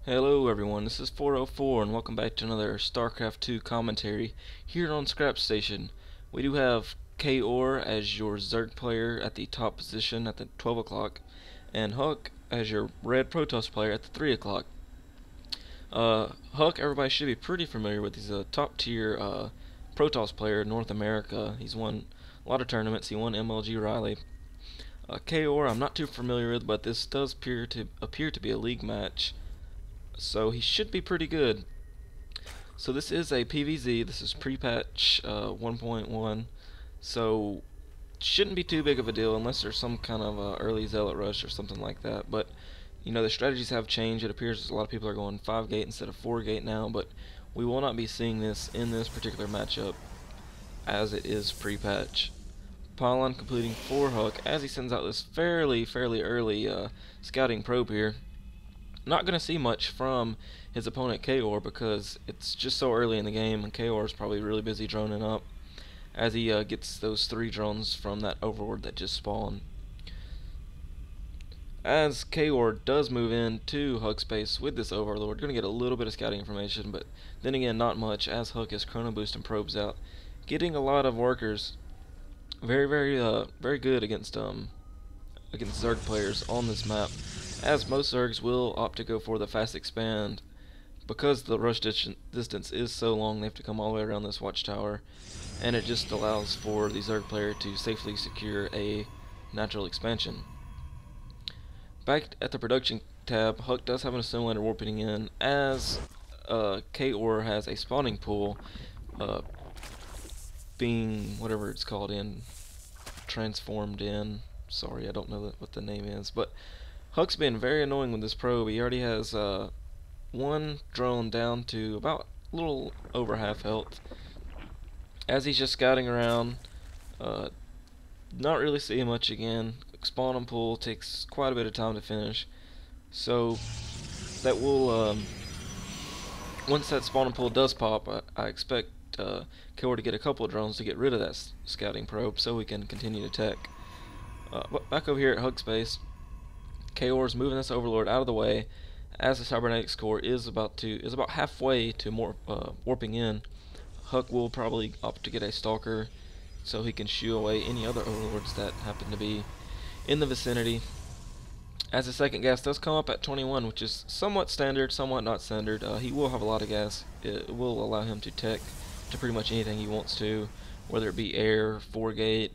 Hello everyone, this is 404 and welcome back to another StarCraft 2 commentary here on Scrap Station. We do have kOre as your Zerg player at the top position at the 12 o'clock and HuK as your red Protoss player at the 3 o'clock. HuK, everybody should be pretty familiar with. He's a top tier Protoss player in North America. He's won a lot of tournaments. He won MLG Riley. kOre I'm not too familiar with, but this does appear to be a league match, so he should be pretty good. So this is a PVZ. This is pre-patch 1.1, so shouldn't be too big of a deal unless there's some kind of early zealot rush or something like that. But you know, the strategies have changed. It appears a lot of people are going 5 gate instead of 4 gate now, but we will not be seeing this in this particular matchup as it is pre-patch. Pylon completing for HuK as he sends out this fairly early scouting probe here. Not going to see much from his opponent kOre because it's just so early in the game, and kOre is probably really busy droning up as he gets those 3 drones from that overlord that just spawned. As kOre does move into HuK space with this overlord, going to get a little bit of scouting information, but then again not much, as HuK is chrono boosting probes out, getting a lot of workers. Very good against Zerg players on this map, as most Zergs will opt to go for the fast expand. Because the rush distance is so long, they have to come all the way around this watchtower, and it just allows for the Zerg player to safely secure a natural expansion. Back at the production tab, HuK does have an assimilator warping in, as kOre has a spawning pool, being whatever it's called transformed in. Sorry, I don't know what the name is, but HuK's been very annoying with this probe. He already has 1 drone down to about a little over half health, as he's just scouting around, not really seeing much again. Spawn and pull takes quite a bit of time to finish, so that will once that spawn and pull does pop, I expect kOre to get a couple of drones to get rid of that scouting probe so we can continue to tech. But back over here at HuK space, kOre is moving this overlord out of the way as the cybernetics core is about halfway to more warping in. HuK will probably opt to get a stalker so he can shoo away any other overlords that happen to be in the vicinity. As the second gas does come up at 21, which is somewhat standard, somewhat not standard. He will have a lot of gas. It will allow him to tech to pretty much anything he wants to, whether it be air, 4 gate,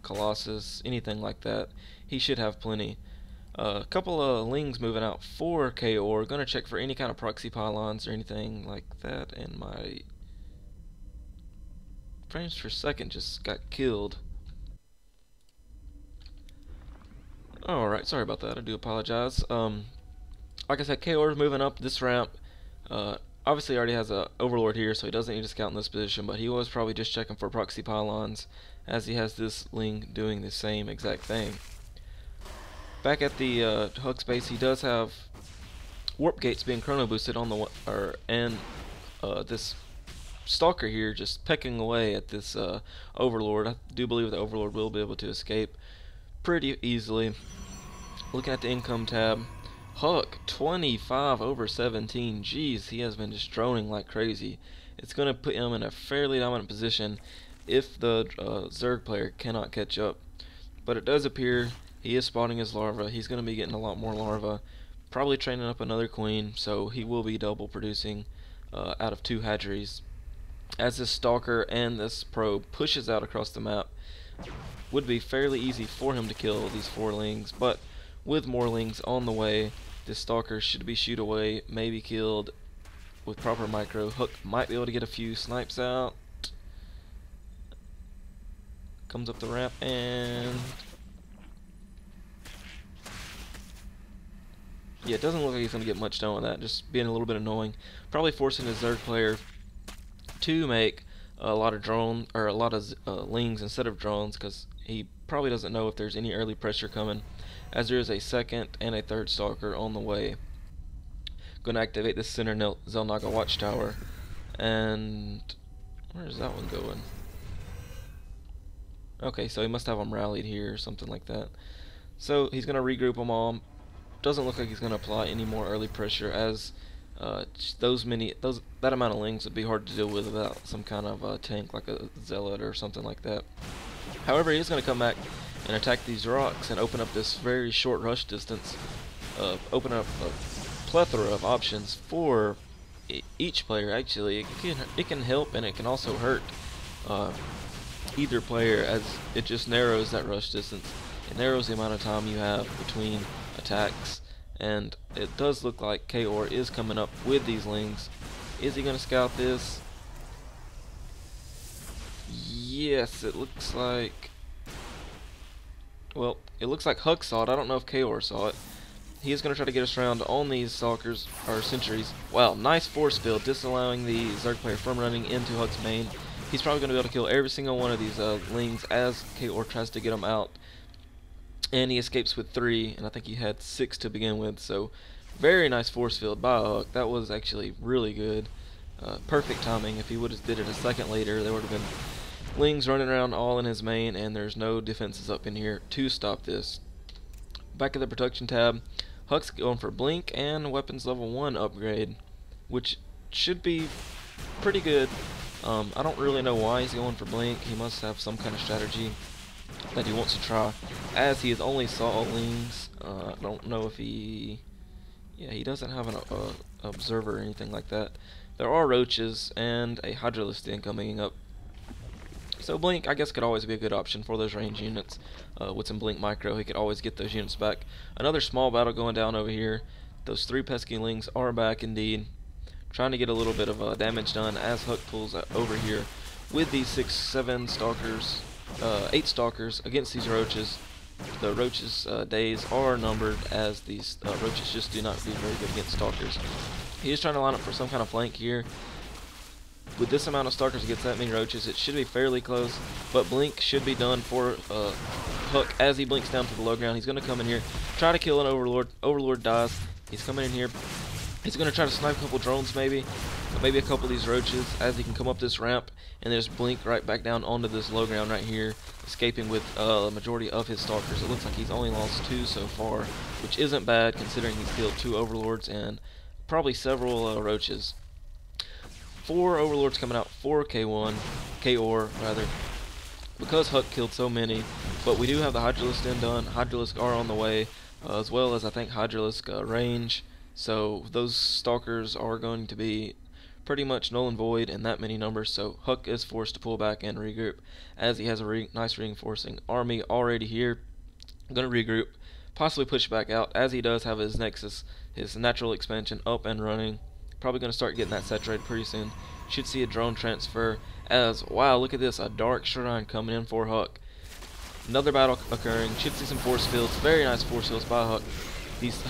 Colossus, anything like that. He should have plenty. A couple of lings moving out for kOre. Gonna check for any kind of proxy pylons or anything like that, and my frames per second just got killed. Alright, sorry about that, I do apologize. Like I said, kOre is moving up this ramp. Obviously already has a overlord here, so he doesn't need to scout in this position, but he was probably just checking for proxy pylons, as he has this ling doing the same exact thing. Back at the HuK space, he does have warp gates being chrono boosted on the this stalker here just pecking away at this overlord. I do believe the overlord will be able to escape pretty easily. Looking at the income tab, HuK 25 over 17. Jeez, he has been just droning like crazy. It's going to put him in a fairly dominant position if the Zerg player cannot catch up. But it does appear he is spawning his larva. He's going to be getting a lot more larva, probably training up another queen, so he will be double producing out of 2 hatcheries. As this stalker and this probe pushes out across the map, would be fairly easy for him to kill these 4 lings, but with more lings on the way, this stalker should be shooed away, maybe killed with proper micro. HuK might be able to get a few snipes out. Comes up the ramp and yeah, it doesn't look like he's going to get much done with that, just being a little bit annoying. Probably forcing his Zerg player to make a lot of lings instead of drones, because he probably doesn't know if there's any early pressure coming, as there is a second and a third stalker on the way. Going to activate the center Xel'Naga watchtower, and where is that one going? Okay, so he must have them rallied here or something like that. So he's going to regroup them all, doesn't look like he's going to apply any more early pressure, as that amount of lings would be hard to deal with without some kind of tank like a zealot or something like that. However, he is going to come back and attack these rocks and open up this very short rush distance, open up a plethora of options for each player. Actually, it can help and it can also hurt either player, as it just narrows that rush distance. It narrows the amount of time you have between attacks, and it does look like kOre is coming up with these lings. Is he going to scout this? Yes, it looks like... Well, it looks like HuK saw it. I don't know if kOre saw it. He is going to try to get us around on these stalkers, or sentries. Wow, nice force field, disallowing the Zerg player from running into HuK's main. He's probably going to be able to kill every single one of these lings as kOre tries to get them out. And he escapes with 3, and I think he had 6 to begin with. So, very nice force field by HuK. That was actually really good. Perfect timing. If he would have did it a second later, there would have been lings running around all in his main, and there's no defenses up in here to stop this. Back at the production tab, HuK's going for blink and weapons level 1 upgrade, which should be pretty good. I don't really know why he's going for blink. He must have some kind of strategy that he wants to try, as he has only saw lings. I don't know if he... Yeah, he doesn't have an observer or anything like that. There are roaches and a hydralisk coming up. So blink, I guess, could always be a good option for those range units. With some blink micro, he could always get those units back. Another small battle going down over here. Those 3 pesky lings are back indeed. Trying to get a little bit of damage done as HuK pulls over here with these 6, 7 stalkers, 8 stalkers against these roaches. The roaches' days are numbered, as these roaches just do not do very good against stalkers. He is trying to line up for some kind of flank here. With this amount of stalkers against that many roaches, it should be fairly close, but blink should be done for HuK as he blinks down to the low ground. He's going to come in here, try to kill an Overlord. Overlord dies. He's coming in here. He's going to try to snipe a couple drones maybe a couple of these roaches, as he can come up this ramp and just blink right back down onto this low ground right here, escaping with a majority of his stalkers. It looks like he's only lost 2 so far, which isn't bad considering he's killed 2 Overlords and probably several roaches. 4 Overlords coming out for kOre rather, because HuK killed so many. But we do have the Hydralisk done. Hydralisk are on the way, as well as I think Hydralisk range. So those stalkers are going to be pretty much null and void in that many numbers. So HuK is forced to pull back and regroup, as he has a nice reinforcing army already here. I'm going to regroup, possibly push back out, as he does have his Nexus, his natural expansion, up and running. Probably going to start getting that saturated pretty soon. Should see a drone transfer, as, wow, look at this, a Dark Shrine coming in for HuK. Another battle occurring. Should see some force fields. Very nice force fields by HuK. These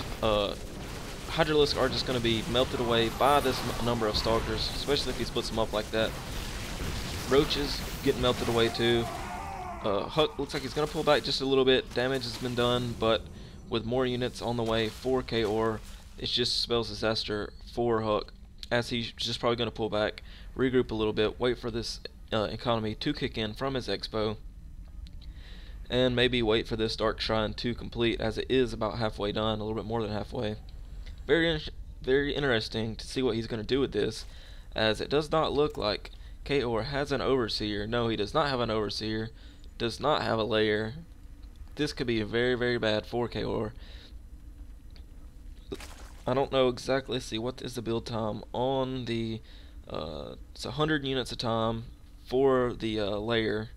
Hydralisks are just going to be melted away by this number of stalkers, especially if he splits them up like that. Roaches getting melted away too. HuK looks like he's going to pull back just a little bit. Damage has been done, but with more units on the way for kOre, it just spells disaster for HuK, as he's just probably going to pull back, regroup a little bit, wait for this economy to kick in from his expo, and maybe wait for this Dark Shrine to complete, as it is about halfway done, a little bit more than halfway. Very interesting to see what he's going to do with this, as it does not look like kOre has an Overseer. No, he does not have an Overseer, does not have a layer. This could be very, very bad for kOre. I don't know exactly. Let's see, what is the build time on the it's 100 units a time for the layer.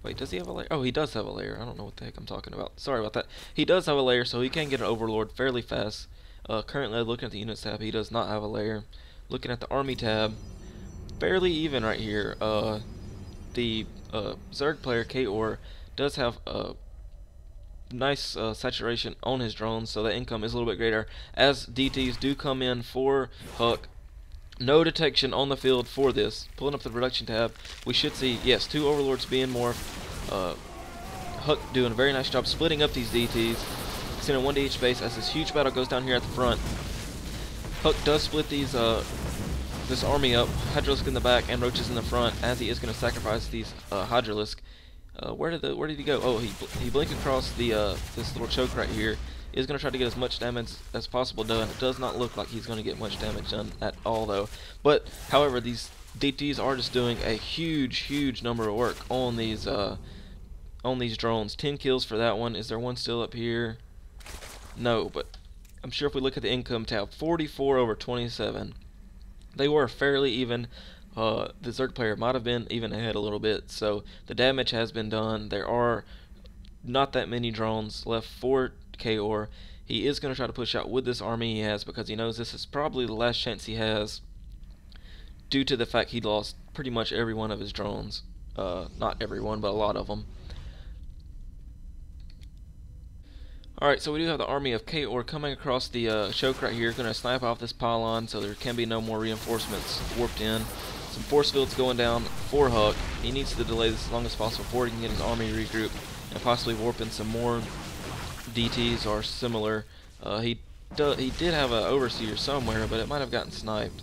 Wait, does he have a layer? Oh, he does have a layer. I don't know what the heck I'm talking about. Sorry about that. He does have a layer, so he can get an Overlord fairly fast. Currently, looking at the units tab, he does not have a layer. Looking at the army tab, fairly even right here. The Zerg player kOre does have a nice saturation on his drones, so that income is a little bit greater, as DTs do come in for HuK. No detection on the field for this. Pulling up the production tab, we should see, yes, 2 Overlords being morphed. HuK doing a very nice job splitting up these DTs, sending 1 to each base, as this huge battle goes down here at the front. HuK does split these this army up, Hydralisk in the back and roaches in the front, as he is going to sacrifice these Hydralisk. Where did he go? Oh, he blinked across the this little choke right here, is going to try to get as much damage as possible done. It does not look like he's going to get much damage done at all, though. But, however, these DTs are just doing a huge number of work on these drones. 10 kills for that one. Is there one still up here? No, but I'm sure if we look at the income tab, 44 over 27. They were fairly even. The Zerg player might have been even ahead a little bit, so the damage has been done. There are not that many drones left for kOre. He is going to try to push out with this army he has because he knows this is probably the last chance he has due to the fact he lost pretty much every one of his drones. Not everyone, but a lot of them. Alright, so we do have the army of kOre coming across the HuK right here. Going to snipe off this pylon so there can be no more reinforcements warped in. Some force fields going down for HuK. He needs to delay this as long as possible before he can get his army regrouped and possibly warp in some more DTs or similar. He did have an overseer somewhere, but it might have gotten sniped,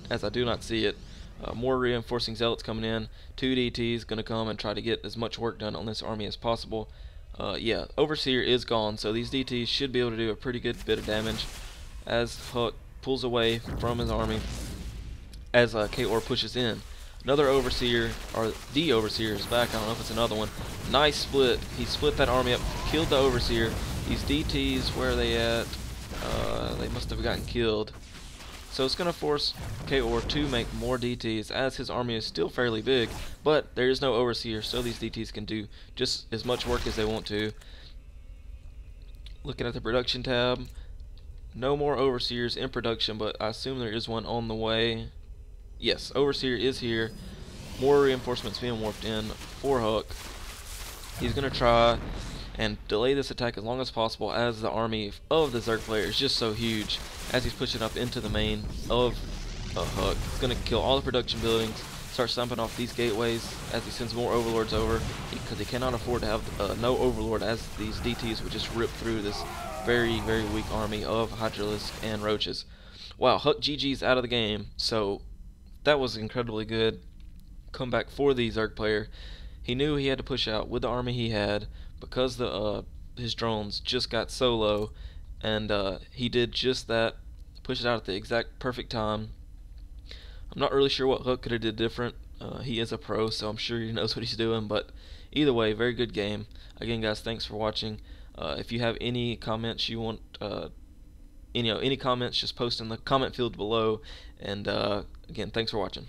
as I do not see it. More reinforcing zealots coming in. 2 DTs going to come and try to get as much work done on this army as possible. Yeah, Overseer is gone, so these DTs should be able to do a pretty good bit of damage as HuK pulls away from his army as kOre pushes in. Another Overseer, or the Overseer is back. I don't know if it's another one. Nice split. He split that army up, killed the Overseer. These DTs, where are they at? They must have gotten killed. So it's going to force kOre to make more DTs as his army is still fairly big, but there is no Overseer, so these DTs can do just as much work as they want to. Looking at the production tab, no more Overseers in production, but I assume there is one on the way. Yes, Overseer is here. More reinforcements being warped in for HuK. He's going to try and delay this attack as long as possible as the army of the Zerg player is just so huge as he's pushing up into the main of HuK. He's going to kill all the production buildings, start stumping off these gateways as he sends more overlords over because he cannot afford to have no overlord as these DTs would just rip through this very weak army of Hydralisks and Roaches. Wow, HuK GG's out of the game, so that was incredibly good comeback for the Zerg player. He knew he had to push out with the army he had because his drones just got so low, and he did just that, push it out at the exact perfect time. I'm not really sure what HuK could have did different. He is a pro, so I'm sure he knows what he's doing, but either way, very good game. Again, guys, thanks for watching. If you have any comments you want, any comments, just post in the comment field below, and again, thanks for watching.